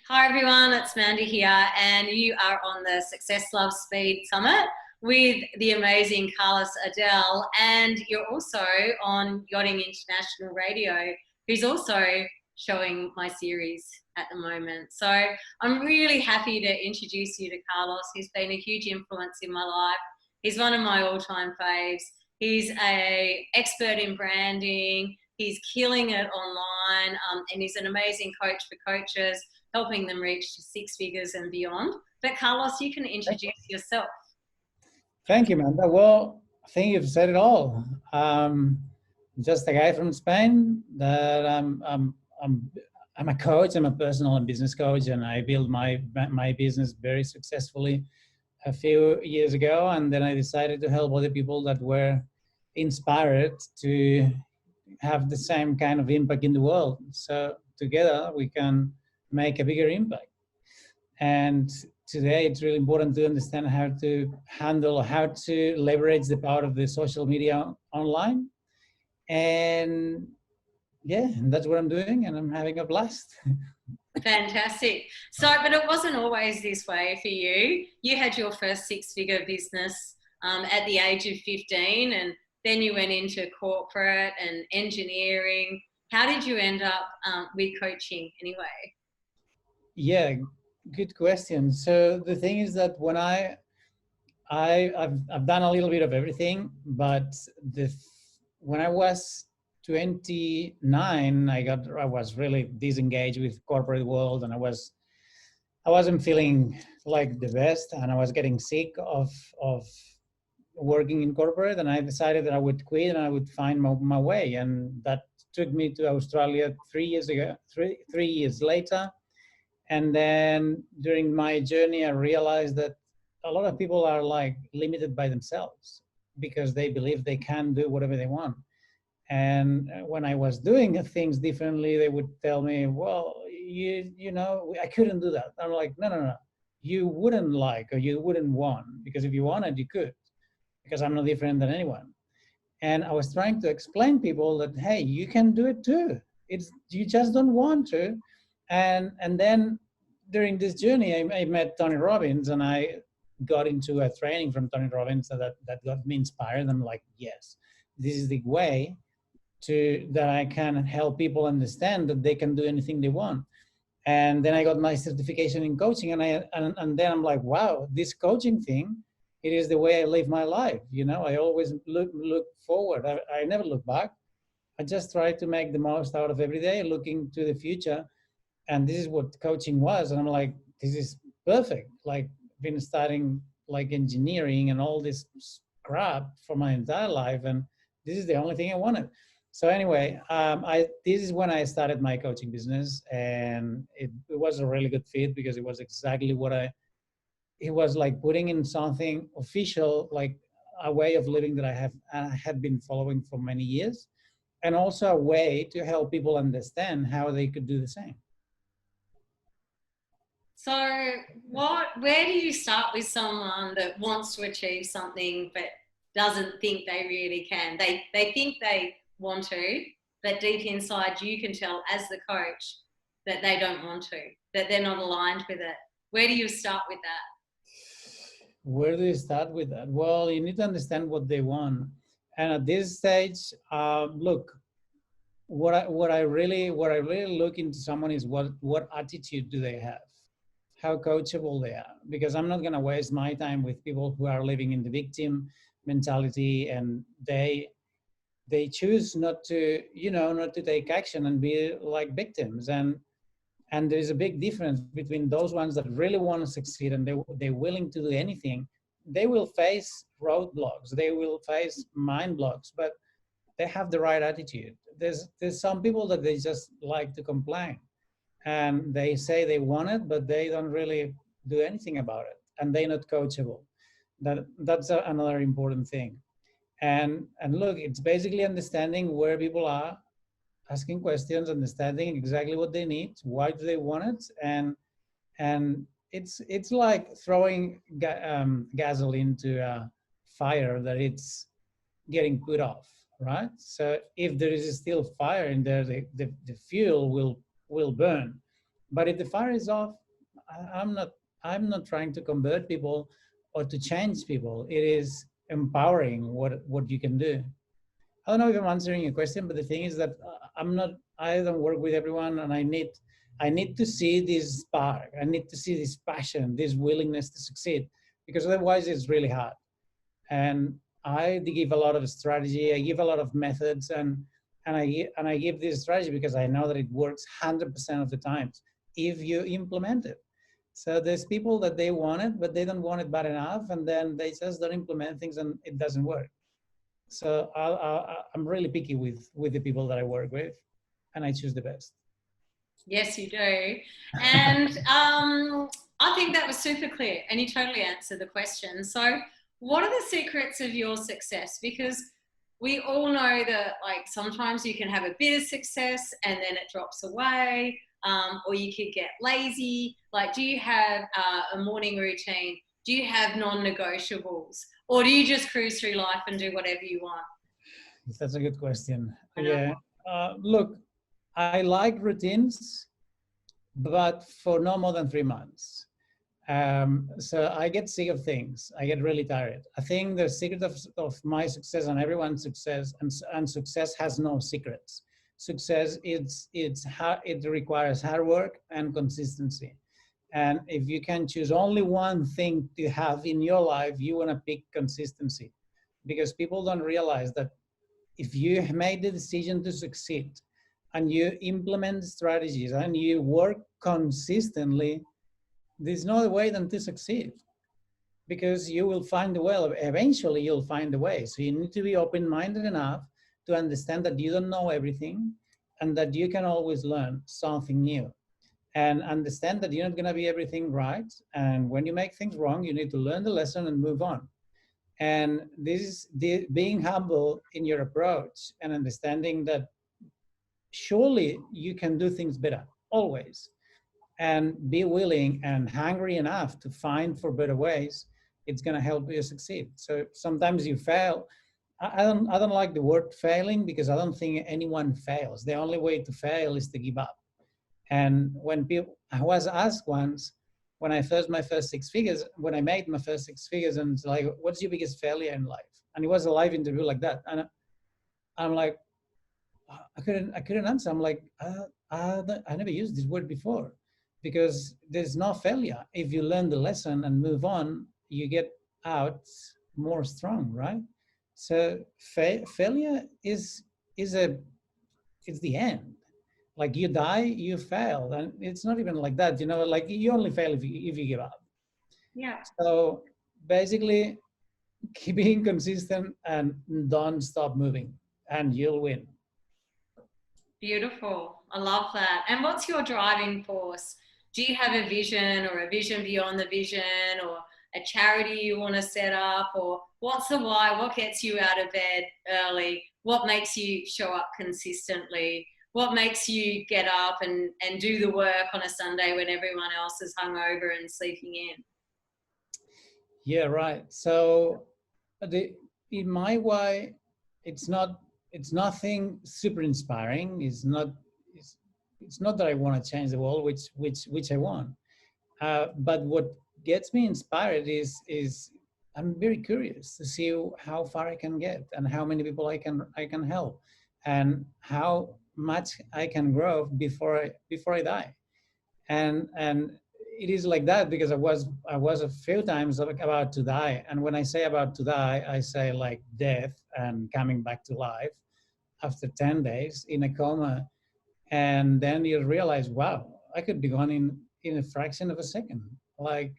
Hi everyone, it's Manda here, and you are on the Success Love Speed Summit with the amazing Carlos Adell, and you're also on Yachting International Radio, who's also showing my series at the moment. So I'm really happy to introduce you to Carlos. He's been a huge influence in my life. He's one of my all-time faves. He's an expert in branding. He's killing it online, and he's an amazing coach for coaches, helping them reach to six figures and beyond. But Carlos, you can introduce yourself. Thank you, Manda. Well, I think you've said it all. Just a guy from Spain that I'm a coach. I'm a personal and business coach, and I built my business very successfully a few years ago. And then I decided to help other people that were inspired to have the same kind of impact in the world. So together we can make a bigger impact. And today it's really important to understand how to handle, how to leverage the power of the social media online. And yeah, and that's what I'm doing, and I'm having a blast. Fantastic. So, but it wasn't always this way for you. You had your first six-figure business at the age of 15, and then you went into corporate and engineering. How did you end up with coaching anyway? Yeah, good question. So the thing is that when I've done a little bit of everything, but when I was 29, I was really disengaged with corporate world, and I wasn't feeling like the best, and I was getting sick of working in corporate, and I decided that I would quit and I would find my way, and that took me to Australia 3 years ago. Three years later. And then during my journey, I realized that a lot of people are like limited by themselves because they believe they can do whatever they want. And when I was doing things differently, they would tell me, well, you know, I couldn't do that. I'm like, no. You wouldn't like, or you wouldn't want, because if you wanted, you could, because I'm no different than anyone. And I was trying to explain people that, hey, you can do it too. You just don't want to. And then during this journey, I met Tony Robbins, and I got into a training from Tony Robbins that got me inspired. I'm like, yes, this is the way that I can help people understand that they can do anything they want. And then I got my certification in coaching, and then I'm like, wow, this coaching thing, it is the way I live my life. You know, I always look forward. I never look back. I just try to make the most out of every day, looking to the future. And this is what coaching was. And I'm like, this is perfect. Like, been studying like engineering and all this crap for my entire life, and this is the only thing I wanted. So anyway, this is when I started my coaching business, and it was a really good fit because it was exactly what it was like putting in something official, like a way of living that I had been following for many years, and also a way to help people understand how they could do the same. So where do you start with someone that wants to achieve something but doesn't think they really can? They think they want to, but deep inside you can tell as the coach that they don't want to, that they're not aligned with it. Where do you start with that? Where do you start with that? Well, you need to understand what they want. And at this stage, look, what I really look into someone is what attitude do they have? How coachable they are, because I'm not going to waste my time with people who are living in the victim mentality, and they choose not to, not to take action and be like victims. And there's a big difference between those ones that really want to succeed and they're willing to do anything. They will face roadblocks, they will face mind blocks, but they have the right attitude. There's some people that they just like to complain, and they say they want it, but they don't really do anything about it, and they're not coachable. That's another important thing. And look, it's basically understanding where people are, asking questions, understanding exactly what they need, why do they want it, and it's like throwing gasoline to a fire that it's getting put off, right? So if there is still fire in there, the fuel will burn. But if the fire is off, I'm not, I'm not trying to convert people or to change people. It is empowering what you can do. I don't know if I'm answering your question, but the thing is that I'm not, I don't work with everyone, and I need to see this spark. I need to see this passion, this willingness to succeed, because otherwise it's really hard. And I give a lot of strategy. I give a lot of methods, and I give this strategy because I know that it works 100% of the times if you implement it. So there's people that they want it, but they don't want it bad enough, and then they just don't implement things, and it doesn't work. So I'm really picky with the people that I work with, and I choose the best. Yes, you do. And I think that was super clear, and you totally answered the question. So, what are the secrets of your success? Because we all know that, like, sometimes you can have a bit of success and then it drops away, or you could get lazy. Like, do you have a morning routine? Do you have non-negotiables, or do you just cruise through life and do whatever you want? That's a good question. I know. Yeah. Look, I like routines, but for no more than 3 months. So I get sick of things. I get really tired. I think the secret of my success and everyone's success, and success has no secrets. Success, it requires hard work and consistency. And if you can choose only one thing to have in your life, you want to pick consistency, because people don't realize that if you have made the decision to succeed and you implement strategies and you work consistently, there's no other way than to succeed, because you will find a way. Eventually you'll find a way. So you need to be open-minded enough to understand that you don't know everything, and that you can always learn something new, and understand that you're not going to be everything right. And when you make things wrong, you need to learn the lesson and move on. And this is being humble in your approach, and understanding that surely you can do things better always, and be willing and hungry enough to find for better ways. It's going to help you succeed. So sometimes you fail. I don't like the word failing, because I don't think anyone fails. The only way to fail is to give up. And when people, I was asked once, when I first my first six figures, when I made my first six figures, and it's like, what's your biggest failure in life? And it was a live interview like that, and I'm like, I couldn't answer. I'm like, I never used this word before, because there's no failure. If you learn the lesson and move on, you get out more strong, right? So failure is a it's the end. Like, you die, you fail, and it's not even like that. Like, you only fail if you give up. Yeah. So basically, keep being consistent and don't stop moving, and you'll win. Beautiful. I love that. And what's your driving force? Do you have a vision, or a vision beyond the vision, or a charity you want to set up? Or what's the why? What gets you out of bed early? What makes you show up consistently? What makes you get up and do the work on a Sunday when everyone else is hungover and sleeping in? Yeah, right. So the in my way, it's not it's nothing super inspiring. It's, it's not that I want to change the world, which I want. But what gets me inspired is I'm very curious to see how far I can get, and how many people I can help, and how much I can grow before I die. And it is like that, because I was a few times about to die. And when I say about to die, I say like death and coming back to life after 10 days in a coma. And then you realize, wow, I could be gone in a fraction of a second. Like,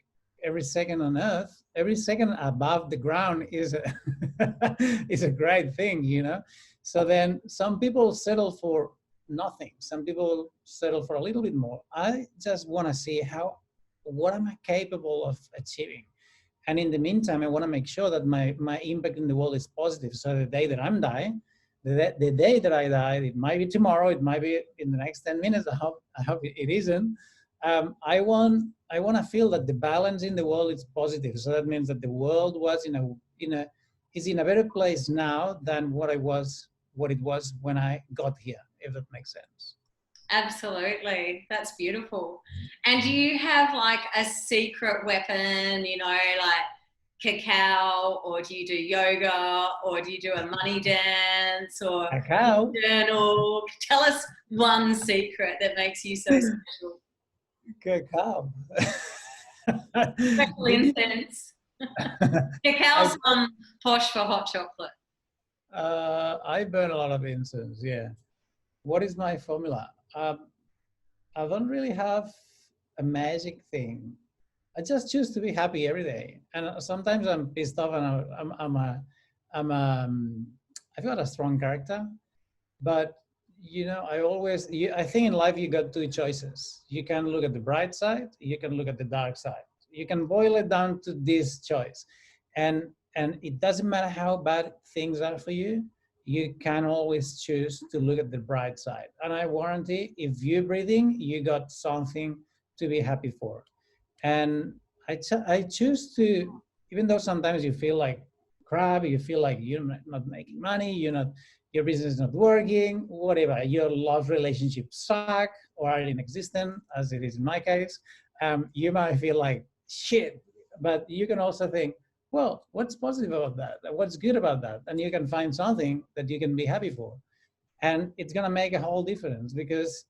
every second on earth, every second above the ground is a is a great thing. So then some people settle for nothing. Some people settle for a little bit more. I just want to see what am I capable of achieving. And in the meantime, I want to make sure that my impact in the world is positive. So the day that I'm dying, the day that I die, it might be tomorrow, it might be in the next 10 minutes. I hope it isn't. I want to feel that the balance in the world is positive. So that means that the world was is in a better place now than what it was when I got here, if that makes sense. Absolutely. That's beautiful. And do you have like a secret weapon, like cacao, or do you do yoga, or do you do a money dance, or A do cow. you journal? Tell us one secret that makes you so special. Cacao. Special Did you? incense. I Cacao's posh for hot chocolate. I burn a lot of incense. Yeah. What is my formula? I don't really have a magic thing. I just choose to be happy every day. And sometimes I'm pissed off, and I've got a strong character. But I think in life you got two choices. You can look at the bright side, you can look at the dark side. You can boil it down to this choice. And it doesn't matter how bad things are for you, you can always choose to look at the bright side. And I warranty, if you're breathing, you got something to be happy for. And I choose to, even though sometimes you feel like crap, you feel like you're not making money, your business is not working, whatever, your love relationships suck or are inexistent, as it is in my case, you might feel like shit, but you can also think, well, what's positive about that? What's good about that? And you can find something that you can be happy for. And it's going to make a whole difference, because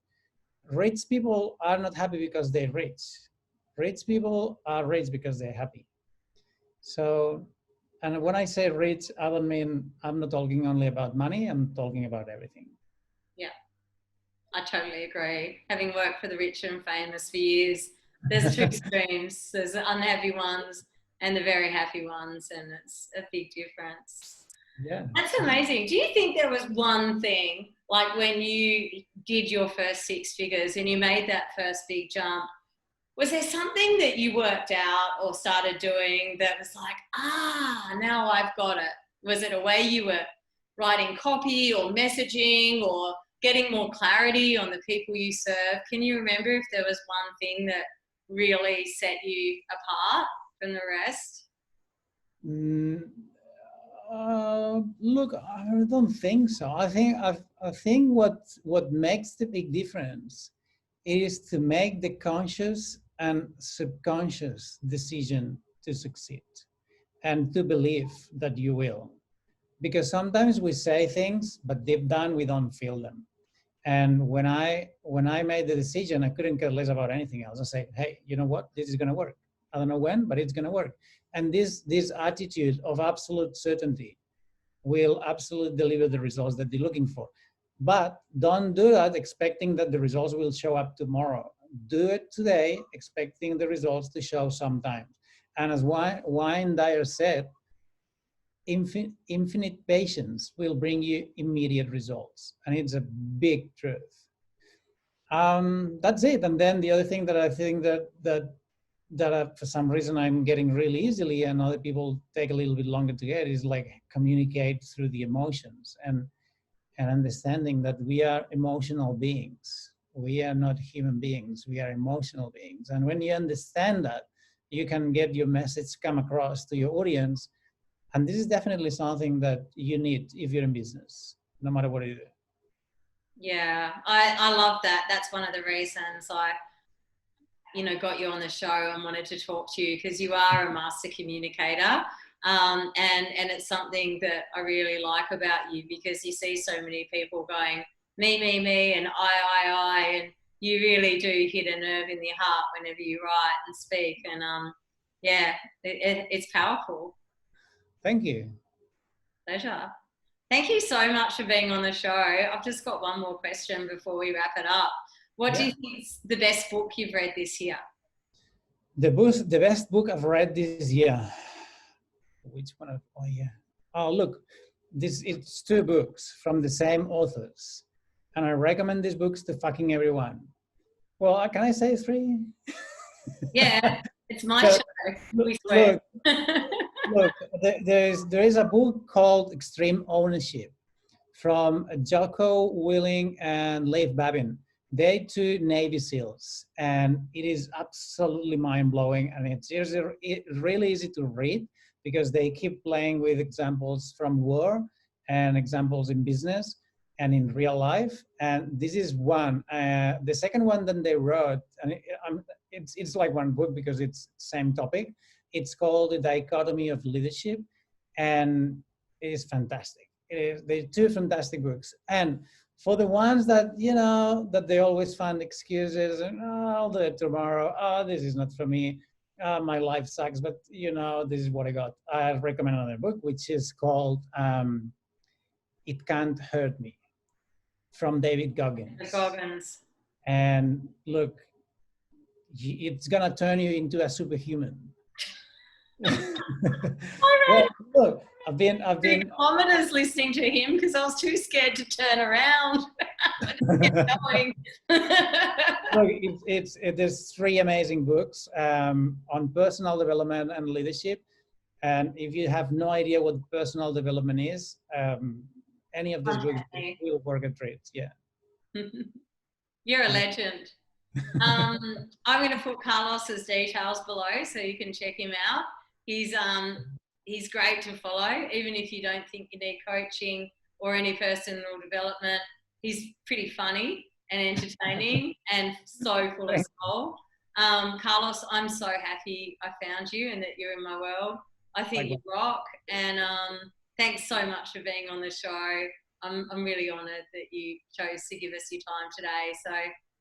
rich people are not happy because they're rich. Rich people are rich because they're happy. So, and when I say rich, I don't mean, I'm not talking only about money, I'm talking about everything. Yeah, I totally agree. Having worked for the rich and famous for years, there's two extremes. There's the unhappy ones and the very happy ones, and it's a big difference. Yeah. That's amazing. Do you think there was one thing, like when you did your first six figures and you made that first big jump, was there something that you worked out or started doing that was like, now I've got it? Was it a way you were writing copy or messaging or getting more clarity on the people you serve? Can you remember if there was one thing that really set you apart from the rest? Mm, Look, I don't think so. I think what makes the big difference is to make the conscious and subconscious decision to succeed and to believe that you will. Because sometimes we say things, but deep down we don't feel them. And when I made the decision, I couldn't care less about anything else. I say, hey, you know what? This is going to work. I don't know when, but it's going to work. And this attitude of absolute certainty will absolutely deliver the results that you're looking for. But don't do that expecting that the results will show up tomorrow. Do it today, expecting the results to show sometime. And as Wayne Dyer said, infinite patience will bring you immediate results. And it's a big truth. That's it. And then the other thing that I think that for some reason I'm getting really easily, and other people take a little bit longer to get, is like communicate through the emotions, and understanding that we are emotional beings. We are not human beings. We are emotional beings. And when you understand that, you can get your message come across to your audience. And this is definitely something that you need if you're in business, no matter what you do. Yeah, I love that. That's one of the reasons I got you on the show and wanted to talk to you, because you are a master communicator, and it's something that I really like about you, because you see so many people going me, and I, and you really do hit a nerve in the heart whenever you write and speak, and yeah, it's powerful. Thank you. Pleasure. Thank you so much for being on the show. I've just got one more question before we wrap it up. What do you think is the best book you've read this year? The best book I've read this year. Which one? Oh yeah. Oh look, it's two books from the same authors, and I recommend these books to fucking everyone. Well, can I say three? Yeah, it's my So, show. We swear. look, there is a book called Extreme Ownership from Jocko Willing and Leif Babin. They two Navy SEALs, and it is absolutely mind-blowing, and it's really easy to read, because they keep playing with examples from war and examples in business, and in real life. And this is one. The second one that they wrote, and it's like one book because it's same topic. It's called The Dichotomy of Leadership, and it is fantastic. They're two fantastic books. And for the ones that, you know, that they always find excuses and, oh, I'll do it tomorrow. Oh, this is not for me. My life sucks, but you know, this is what I got. I recommend another book, which is called It Can't Hurt Me, from David Goggins. Goggins. And look, it's gonna turn you into a superhuman. Well, look, I've been kilometers listening to him because I was too scared to turn around. Look, there's three amazing books on personal development and leadership. And if you have no idea what personal development is, any of these books will work a treat. Yeah. You're a legend. I'm going to put Carlos's details below so you can check him out. He's great to follow, even if you don't think you need coaching or any personal development. He's pretty funny and entertaining and so full of soul. Carlos, I'm so happy I found you and that you're in my world. I think you rock, and thanks so much for being on the show. I'm really honoured that you chose to give us your time today. So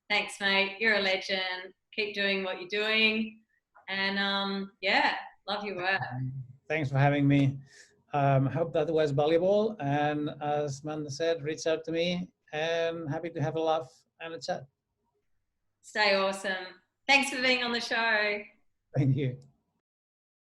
thanks, mate. You're a legend. Keep doing what you're doing, and yeah, love your work. Thanks for having me. I hope that was valuable. And as Manda said, reach out to me, and happy to have a laugh and a chat. Stay awesome. Thanks for being on the show. Thank you.